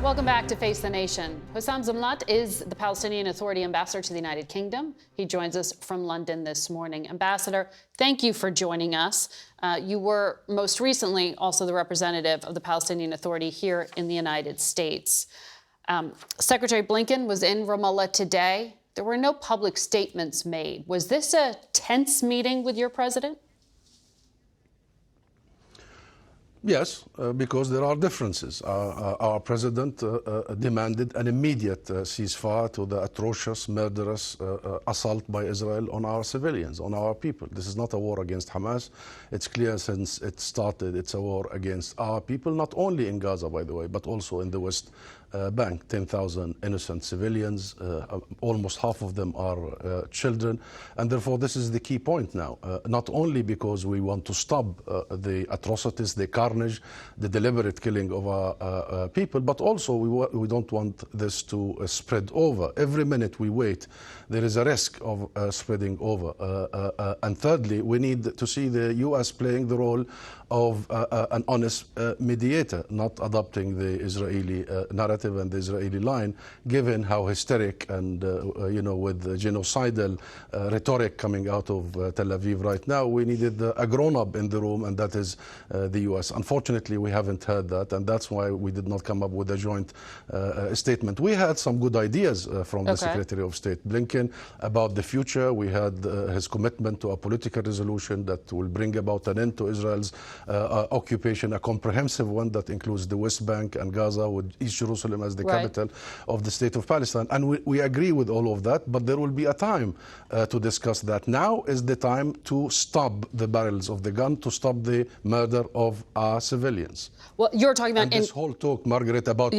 Welcome back to Face the Nation. Husam Zomlot is the Palestinian Authority ambassador to the United Kingdom. He joins us from London this morning. Ambassador, thank you for joining us. You were most recently also the representative of the Palestinian Authority here in the United States. Secretary Blinken was in Ramallah today. There were no public statements made. Was this a tense meeting with your president? Yes, because there are differences. Our president demanded an immediate ceasefire to the atrocious, murderous assault by Israel on our civilians, on our people. This is not a war against Hamas. It's clear since it started, it's a war against our people, not only in Gaza, by the way, but also in the West Bank. 10,000 innocent civilians, almost half of them are children. And therefore, this is the key point now, not only because we want to stop the atrocities, the carnage, the deliberate killing of our people, but also we don't want this to spread over. Every minute we wait, there is a risk of spreading over. And thirdly, we need to see the U.S. playing the role of an honest mediator, not adopting the Israeli narrative and the Israeli line, given how hysteric and, with the genocidal rhetoric coming out of Tel Aviv right now. We needed a grown-up in the room, and that is the U.S. Unfortunately, we haven't heard that, and that's why we did not come up with a joint statement. We had some good ideas from the Secretary of State Blinken about the future. We had his commitment to a political resolution that will bring about an end to Israel's occupation, a comprehensive one that includes the West Bank and Gaza, with East Jerusalem as the capital of the state of Palestine. And we agree with all of that, but there will be a time to discuss that. Now is the time to stop the barrels of the gun, to stop the murder of our civilians. Well, you're talking about... And this whole talk, Margaret, about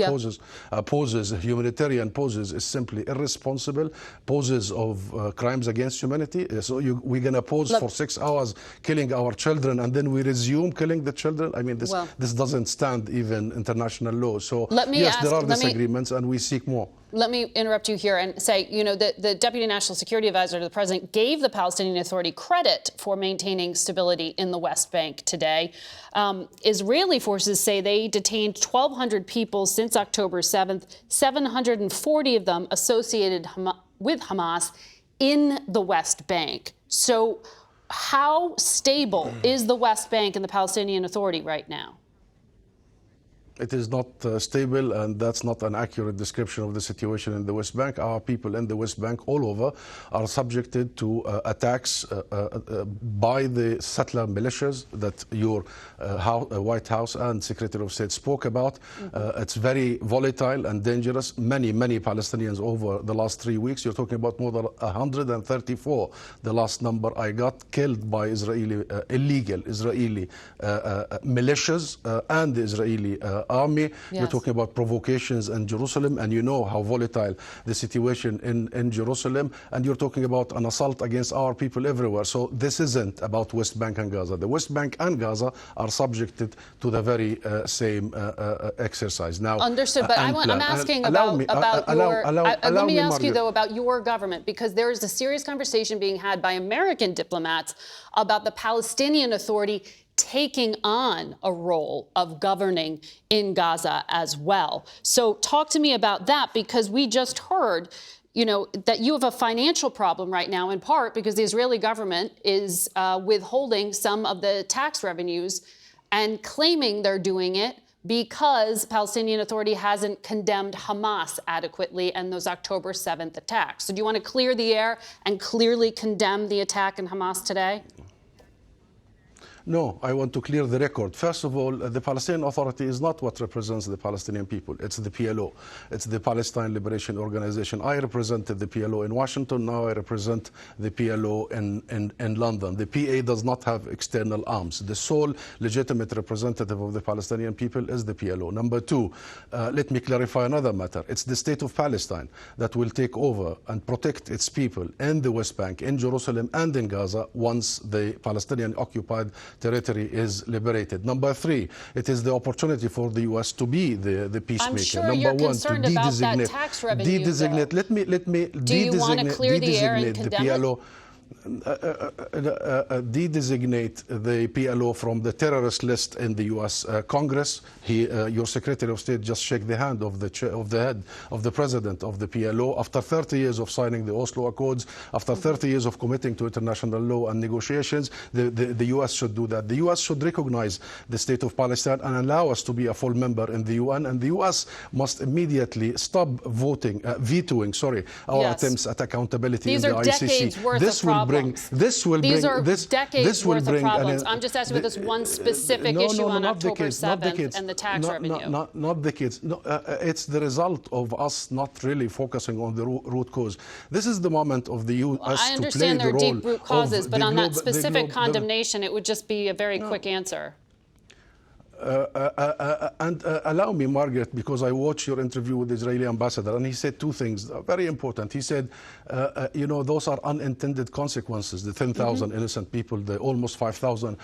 poses, humanitarian poses, is simply irresponsible, poses of crimes against humanity. So we're going to pause for 6 hours killing our children, and then we resume killing the children? I mean, this doesn't stand even international law. So yes, there are disagreements, and we seek more. Let me interrupt you here and say, the Deputy National Security Advisor to the President gave the Palestinian Authority credit for maintaining stability in the West Bank today. Israeli forces say they detained 1,200 people since October 7th, 740 of them associated with Hamas in the West Bank. So how stable is the West Bank and the Palestinian Authority right now? It is not stable, and that's not an accurate description of the situation in the West Bank. Our people in the West Bank all over are subjected to attacks by the settler militias that your White House and Secretary of State spoke about. It's very volatile and dangerous. Many Palestinians over the last 3 weeks, you're talking about more than 134, the last number I got, killed by illegal Israeli militias and the Israeli army. You're talking about provocations in Jerusalem, and you know how volatile the situation in Jerusalem, and you're talking about an assault against our people everywhere. So this isn't about West Bank and Gaza. The West Bank and Gaza are subjected to the very same exercise. Now, understood, but I'm asking about let me ask you though about your government, because there is a serious conversation being had by American diplomats about the Palestinian Authority taking on a role of governing in Gaza as well. So talk to me about that, because we just heard, that you have a financial problem right now, in part because the Israeli government is withholding some of the tax revenues and claiming they're doing it because Palestinian Authority hasn't condemned Hamas adequately and those October 7th attacks. So do you want to clear the air and clearly condemn the attack in Hamas today? No, I want to clear the record. First of all, the Palestinian Authority is not what represents the Palestinian people. It's the PLO. It's the Palestine Liberation Organization. I represented the PLO in Washington. Now I represent the PLO in London. The PA does not have external arms. The sole legitimate representative of the Palestinian people is the PLO. Number two, let me clarify another matter. It's the state of Palestine that will take over and protect its people in the West Bank, in Jerusalem, and in Gaza once the Palestinian occupied territory is liberated. Number three, it is the opportunity for the U.S. to be the peacemaker. I'm sure you're concerned about that tax revenue. Let me Do you want to clear the air and condemn it? de-designate the PLO from the terrorist list in the U.S. Congress. Your Secretary of State just shook the hand of the head of the president of the PLO. After 30 years of signing the Oslo Accords, after 30 years of committing to international law and negotiations, the U.S. should do that. The U.S. should recognize the state of Palestine and allow us to be a full member in the UN. And the U.S. must immediately stop vetoing our attempts at accountability in the ICC. These are decades worth of problems. Decades worth of problems. I'm just asking about this one specific issue on October 7th and the tax revenue. Not decades. No, it's the result of us not really focusing on the root cause. This is the moment of the U.S. to play the role. I understand there are deep root causes, but on that specific condemnation, it would just be a very quick answer. And allow me, Margaret, because I watched your interview with the Israeli ambassador, and he said two things very important. He said, those are unintended consequences, the 10,000 innocent people, the almost 5,000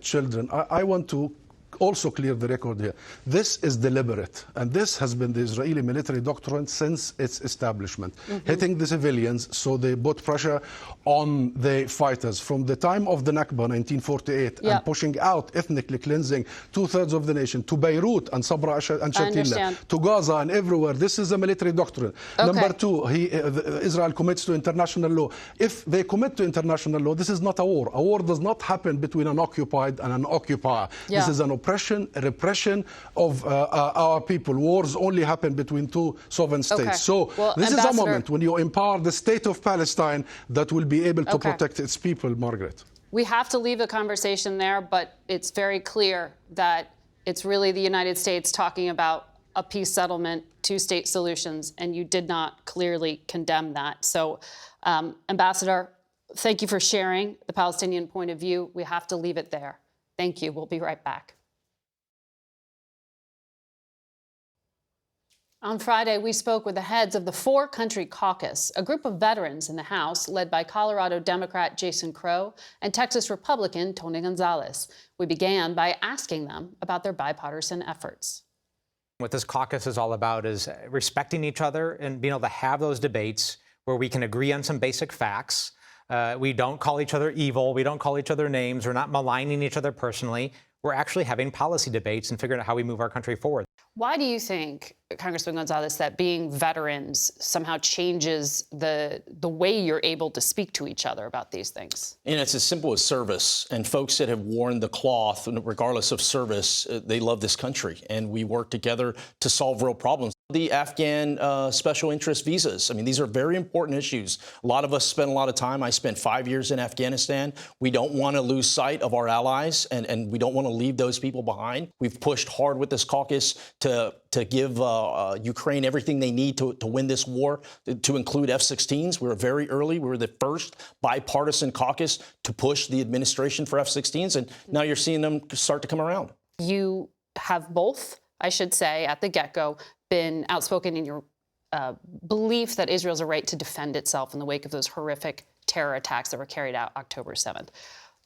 children. I want to also clear the record here. This is deliberate, and this has been the Israeli military doctrine since its establishment. Hitting the civilians, so they put pressure on the fighters. From the time of the Nakba, 1948, and pushing out, ethnically cleansing two-thirds of the nation, to Beirut and Sabra and Shatila, to Gaza and everywhere. This is a military doctrine. Number two, Israel commits to international law. If they commit to international law, this is not a war. A war does not happen between an occupied and an occupier. This is an oppression, repression of our people. Wars only happen between two sovereign states. So this is a moment when you empower the state of Palestine that will be able to protect its people, Margaret. We have to leave the conversation there, but it's very clear that it's really the United States talking about a peace settlement, two-state solutions, and you did not clearly condemn that. So, Ambassador, thank you for sharing the Palestinian point of view. We have to leave it there. Thank you. We'll be right back. On Friday, we spoke with the heads of the For Country Caucus, a group of veterans in the House led by Colorado Democrat Jason Crow and Texas Republican Tony Gonzales. We began by asking them about their bipartisan efforts. What this caucus is all about is respecting each other and being able to have those debates where we can agree on some basic facts. We don't call each other evil. We don't call each other names. We're not maligning each other personally. We're actually having policy debates and figuring out how we move our country forward. Why do you think, Congressman Gonzales, that being veterans somehow changes the way you're able to speak to each other about these things? And it's as simple as service. And folks that have worn the cloth, regardless of service, they love this country. And we work together to solve real problems. The Afghan special interest visas. I mean, these are very important issues. A lot of us spend a lot of time. I spent 5 years in Afghanistan. We don't want to lose sight of our allies, and we don't want to leave those people behind. We've pushed hard with this caucus to give Ukraine everything they need to win this war, to include F-16s. We were very early. We were the first bipartisan caucus to push the administration for F-16s, and now you're seeing them start to come around. You have both, I should say, at the get-go, been outspoken in your belief that Israel has a right to defend itself in the wake of those horrific terror attacks that were carried out October 7th.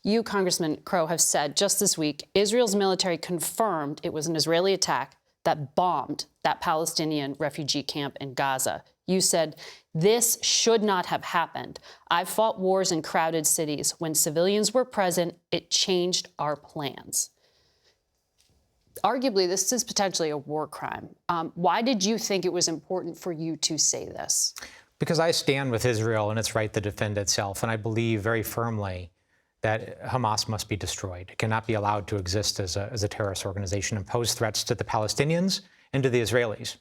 You, Congressman Crow, have said just this week, Israel's military confirmed it was an Israeli attack that bombed that Palestinian refugee camp in Gaza. You said, this should not have happened. I've fought wars in crowded cities. When civilians were present, it changed our plans. Arguably, this is potentially a war crime. Why did you think it was important for you to say this? Because I stand with Israel and its right to defend itself, and I believe very firmly that Hamas must be destroyed. It cannot be allowed to exist as a terrorist organization and pose threats to the Palestinians and to the Israelis.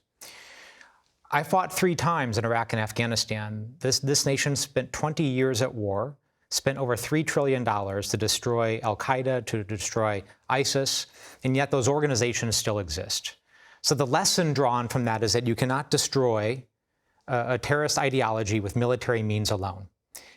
I fought 3 times in Iraq and Afghanistan. This nation spent 20 years at war, spent over $3 trillion to destroy al-Qaeda, to destroy ISIS, and yet those organizations still exist. So the lesson drawn from that is that you cannot destroy a terrorist ideology with military means alone.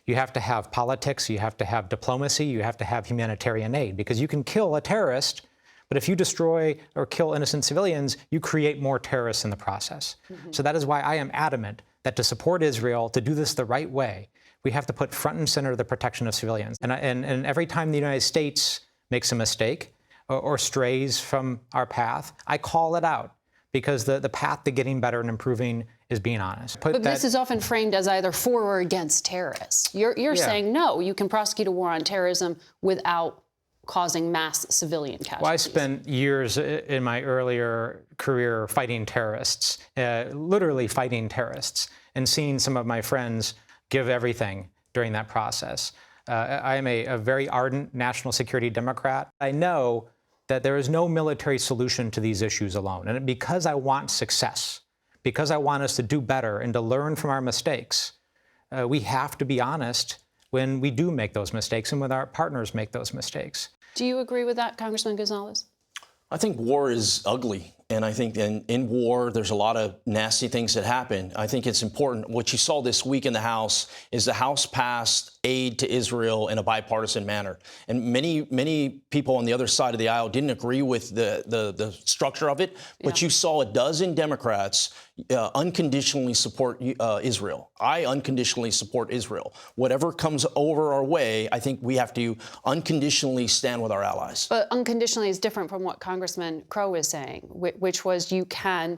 You have to have politics, you have to have diplomacy, you have to have humanitarian aid, because you can kill a terrorist, but if you destroy or kill innocent civilians, you create more terrorists in the process. So that is why I am adamant that to support Israel, to do this the right way, we have to put front and center the protection of civilians. And every time the United States makes a mistake or strays from our path, I call it out, because the path to getting better and improving is being honest. But this is often framed as either for or against terrorists. You're saying, no, you can prosecute a war on terrorism without causing mass civilian casualties. Well, I spent years in my earlier career fighting terrorists, literally fighting terrorists, and seeing some of my friends give everything during that process. I am a very ardent national security Democrat. I know that there is no military solution to these issues alone. And because I want success, because I want us to do better and to learn from our mistakes, we have to be honest when we do make those mistakes and when our partners make those mistakes. Do you agree with that, Congressman Gonzales? I think war is ugly. And I think in war, there's a lot of nasty things that happen. I think it's important. What you saw this week in the House is the House passed aid to Israel in a bipartisan manner. And many people on the other side of the aisle didn't agree with the structure of it. But you saw a dozen Democrats unconditionally support Israel. I unconditionally support Israel. Whatever comes over our way, I think we have to unconditionally stand with our allies. But unconditionally is different from what Congressman Crow is saying, which was you can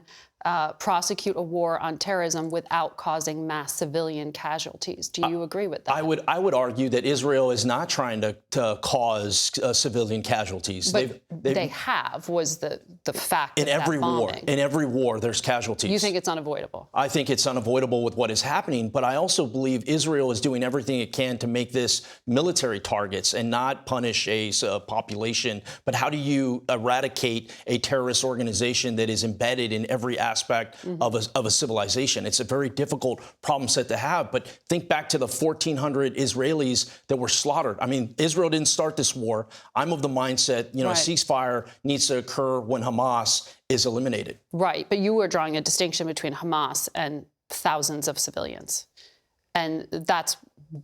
prosecute a war on terrorism without causing mass civilian casualties. Do you agree with that? I would argue that Israel is not trying to cause civilian casualties. But they have, was the fact in every war. Bombing. In every war, there's casualties. You think it's unavoidable? I think it's unavoidable with what is happening, but I also believe Israel is doing everything it can to make this military targets and not punish a population. But how do you eradicate a terrorist organization that is embedded in every aspect of a civilization? It's a very difficult problem set to have. But think back to the 1,400 Israelis that were slaughtered. I mean, Israel didn't start this war. I'm of the mindset, a ceasefire needs to occur when Hamas is eliminated. Right. But you were drawing a distinction between Hamas and thousands of civilians. And that's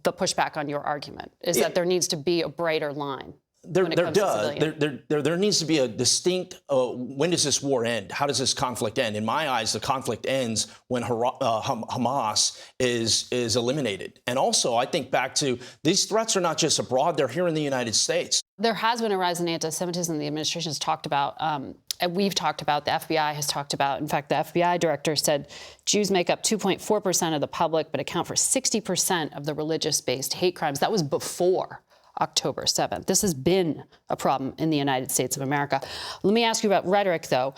the pushback on your argument, is that there needs to be a brighter line. There needs to be a distinct, when does this war end? How does this conflict end? In my eyes, the conflict ends when Hamas is eliminated. And also, I think back to these threats are not just abroad, they're here in the United States. There has been a rise in anti-Semitism the administration has talked about, and we've talked about, the FBI has talked about. In fact, the FBI director said Jews make up 2.4% of the public, but account for 60% of the religious-based hate crimes. That was before October 7th. This has been a problem in the United States of America. Let me ask you about rhetoric, though.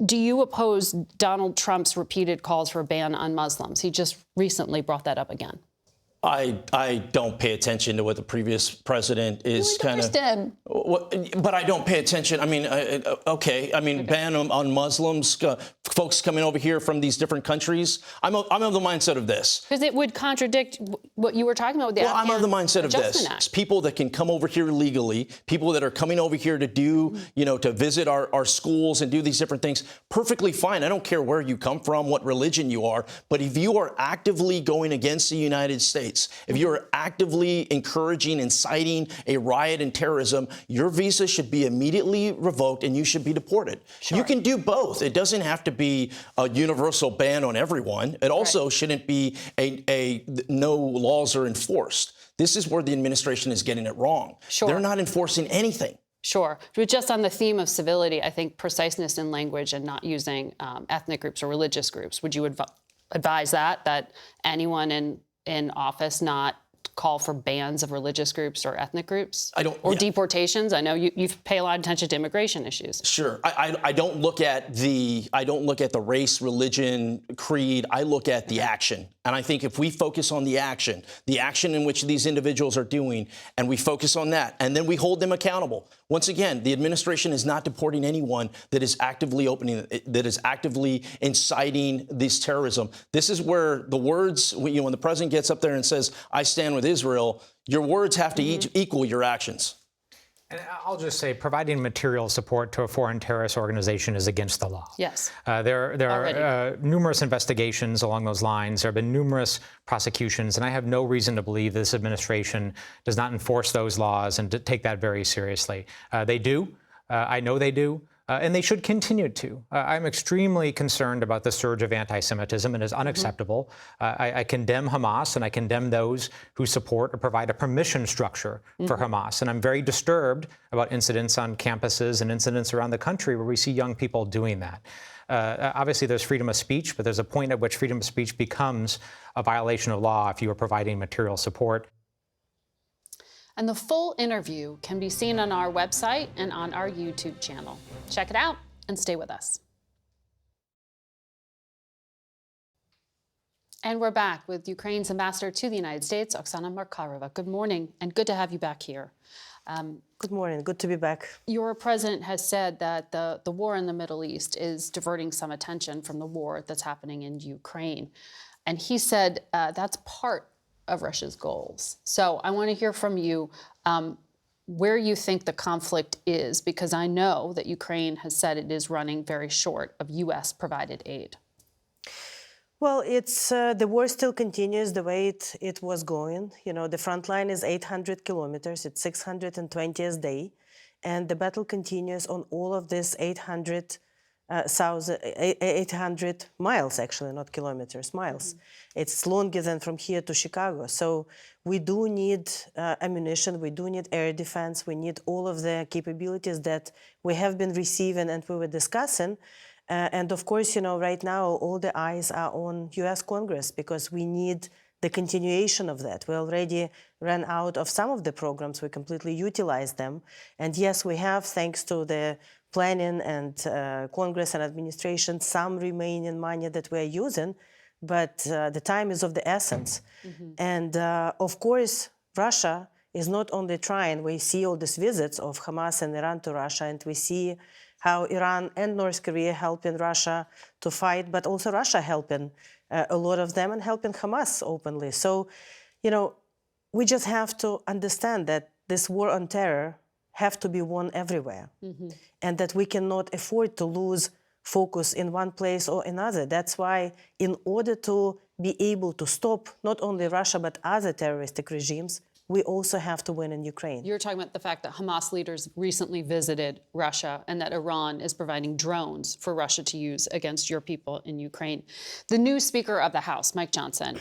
Do you oppose Donald Trump's repeated calls for a ban on Muslims? He just recently brought that up again. I don't pay attention to what the previous president is kind of. But I don't pay attention. I mean, okay. I mean, ban on Muslims, folks coming over here from these different countries. I'm of the mindset of this. Because it would contradict what you were talking about with the Afghan I'm of the mindset of this. It's people that can come over here legally, people that are coming over here to do, to visit our schools and do these different things. Perfectly fine. I don't care where you come from, what religion you are. But if you are actively going against the United States, if you're actively encouraging, inciting a riot and terrorism, your visa should be immediately revoked and you should be deported. Sure. You can do both. It doesn't have to be a universal ban on everyone. It also shouldn't be no laws are enforced. This is where the administration is getting it wrong. Sure. They're not enforcing anything. Sure. But just on the theme of civility, I think preciseness in language and not using ethnic groups or religious groups. Would you advise that anyone in office not call for bans of religious groups or ethnic groups? Deportations? I know you pay a lot of attention to immigration issues. Sure. I don't look at the race, religion, creed. I look at the action. And I think if we focus on the action in which these individuals are doing, and we focus on that, and then we hold them accountable. Once again, the administration is not deporting anyone that is actively inciting this terrorism. This is where the words, when the president gets up there and says, I stand with Israel, your words have to equal your actions. And I'll just say, providing material support to a foreign terrorist organization is against the law. Yes. There are numerous investigations along those lines. There have been numerous prosecutions, and I have no reason to believe this administration does not enforce those laws and to take that very seriously. They do. I know they do. And they should continue to. I'm extremely concerned about the surge of anti-Semitism. It is unacceptable. I condemn Hamas, and I condemn those who support or provide a permission structure for Hamas. And I'm very disturbed about incidents on campuses and incidents around the country where we see young people doing that. Obviously, there's freedom of speech, but there's a point at which freedom of speech becomes a violation of law if you are providing material support. And the full interview can be seen on our website and on our YouTube channel. Check it out and stay with us. And we're back with Ukraine's ambassador to the United States, Oksana Markarova. Good morning, and good to have you back here. Good morning. Good to be back. Your president has said that the war in the Middle East is diverting some attention from the war that's happening in Ukraine. And he said that's part of Russia's goals. So I want to hear from you where you think the conflict is, because I know that Ukraine has said it is running very short of U.S.-provided aid. Well, it's the war still continues the way it was going. You know, the front line is 800 kilometers. It's 620 a day. And the battle continues on all of this 800 miles, actually, not kilometers, miles. It's longer than from here to Chicago. So we do need ammunition, we do need air defense, we need all of the capabilities that we have been receiving and we were discussing. And of course, you know, right now, all the eyes are on US Congress because we need the continuation of that. We already ran out of some of the programs, we completely utilized them. And yes, we have, thanks to the planning and Congress and administration, some remaining money that we're using, but the time is of the essence. And of course, Russia is not only trying, we see all these visits of Hamas and Iran to Russia, and we see how Iran and North Korea helping Russia to fight, but also Russia helping a lot of them and helping Hamas openly. So, you know, we just have to understand that this war on terror have to be won everywhere, and that we cannot afford to lose focus in one place or another. That's why, in order to be able to stop not only Russia but other terroristic regimes, we also have to win in Ukraine. You're talking about the fact that Hamas leaders recently visited Russia and that Iran is providing drones for Russia to use against your people in Ukraine. The new Speaker of the House, Mike Johnson,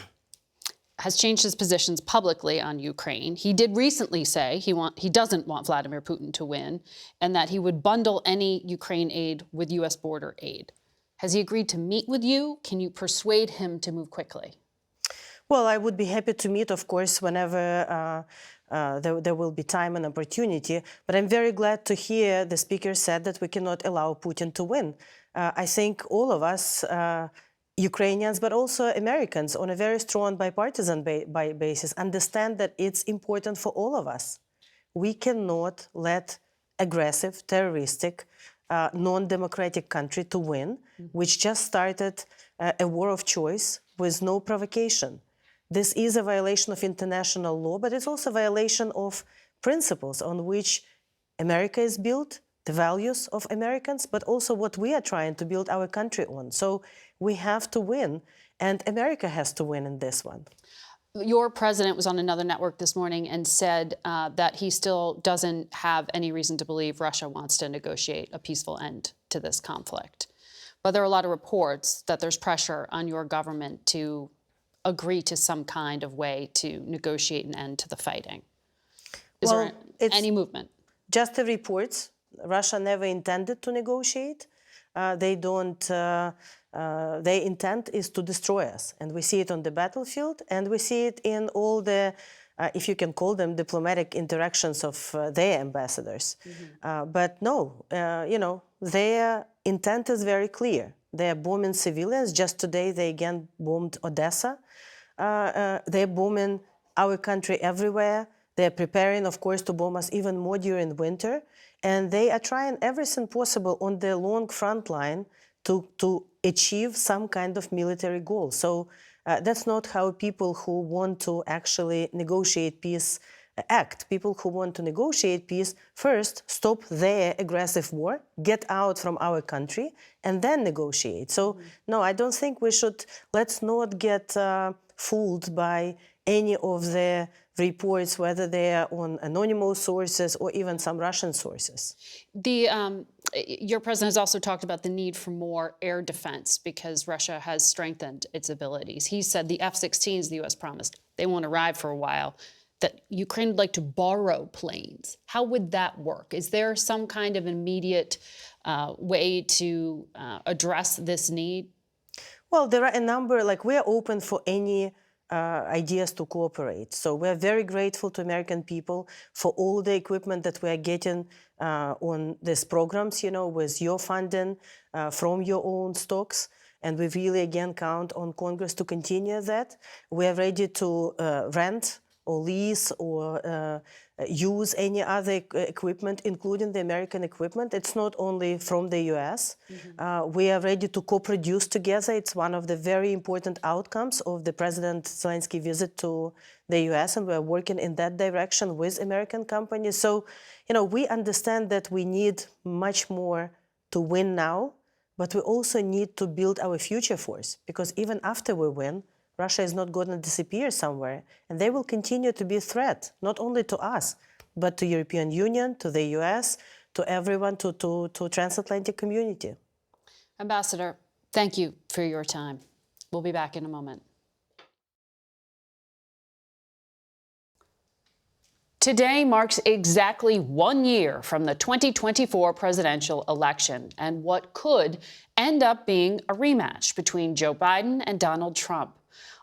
has changed his positions publicly on Ukraine. He did recently say he doesn't want Vladimir Putin to win and that he would bundle any Ukraine aid with U.S. border aid. Has he agreed to meet with you? Can you persuade him to move quickly? Well, I would be happy to meet, of course, whenever there will be time and opportunity. But I'm very glad to hear the speaker said that we cannot allow Putin to win. I think all of us, Ukrainians, but also Americans, on a very strong bipartisan basis, understand that it's important for all of us. We cannot let aggressive, terroristic, non-democratic country to win, which just started a war of choice with no provocation. This is a violation of international law, but it's also a violation of principles on which America is built, the values of Americans, but also what we are trying to build our country on. So we have to win, and America has to win in this one. Your president was on another network this morning and said that he still doesn't have any reason to believe Russia wants to negotiate a peaceful end to this conflict. But there are a lot of reports that there's pressure on your government to agree to some kind of way to negotiate an end to the fighting. Is there any movement? Just the reports. Russia never intended to negotiate. Their intent is to destroy us. And we see it on the battlefield, and we see it in all the, if you can call them, diplomatic interactions of their ambassadors. But no, you know, their intent is very clear. They are bombing civilians. Just today, they again bombed Odessa. They're bombing our country everywhere. They're preparing, of course, to bomb us even more during winter. And they are trying everything possible on the long front line to achieve some kind of military goal. So that's not how people who want to actually negotiate peace act. People who want to negotiate peace first stop their aggressive war, get out from our country, and then negotiate. So no, I don't think we should, let's not get fooled by any of the reports, whether they are on anonymous sources or even some Russian sources. Your president has also talked about the need for more air defense because Russia has strengthened its abilities. He said the F-16s the U.S. promised, they won't arrive for a while, that Ukraine would like to borrow planes. How would that work? Is there some kind of immediate way to address this need? Well, there are a number, like we are open for any ideas to cooperate. So we're very grateful to American people for all the equipment that we're getting on these programs, you know, with your funding from your own stocks. And we really, again, count on Congress to continue that. We are ready to rent or lease or use any other equipment, including the American equipment. It's not only from the US. We are ready to co-produce together. It's one of the very important outcomes of the President Zelensky visit to the US, and we're working in that direction with American companies. So, you know, we understand that we need much more to win now, but we also need to build our future force, because even after we win, Russia is not going to disappear somewhere, and they will continue to be a threat, not only to us, but to European Union, to the US, to everyone, to transatlantic community. Ambassador, thank you for your time. We'll be back in a moment. Today marks exactly 1 year from the 2024 presidential election and what could end up being a rematch between Joe Biden and Donald Trump.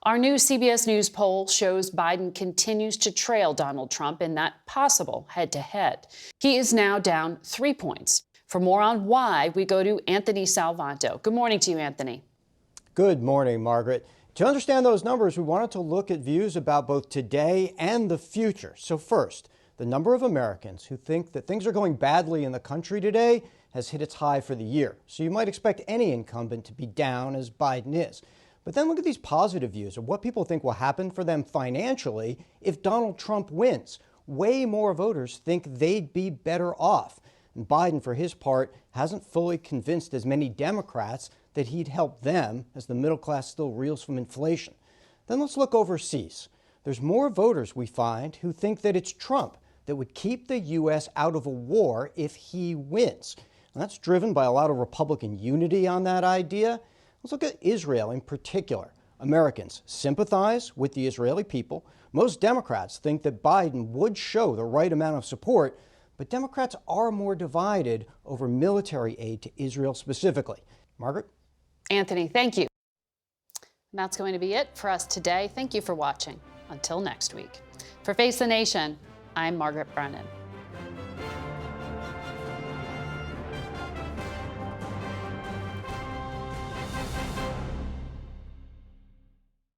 Our new CBS News poll shows Biden continues to trail Donald Trump in that possible head-to-head. He is now down 3 points. For more on why, we go to Anthony Salvanto. Good morning to you, Anthony. Good morning, Margaret. To understand those numbers, we wanted to look at views about both today and the future. So first, the number of Americans who think that things are going badly in the country today has hit its high for the year. So you might expect any incumbent to be down as Biden is. But then look at these positive views of what people think will happen for them financially if Donald Trump wins. Way more voters think they'd be better off. And Biden, for his part, hasn't fully convinced as many Democrats that he'd help them as the middle class still reels from inflation. Then let's look overseas. There's more voters, we find, who think that it's Trump that would keep the U.S. out of a war if he wins. And that's driven by a lot of Republican unity on that idea. Let's look at Israel in particular. Americans sympathize with the Israeli people. Most Democrats think that Biden would show the right amount of support, but Democrats are more divided over military aid to Israel specifically. Margaret? Anthony, thank you. And that's going to be it for us today. Thank you for watching. Until next week. For Face the Nation, I'm Margaret Brennan.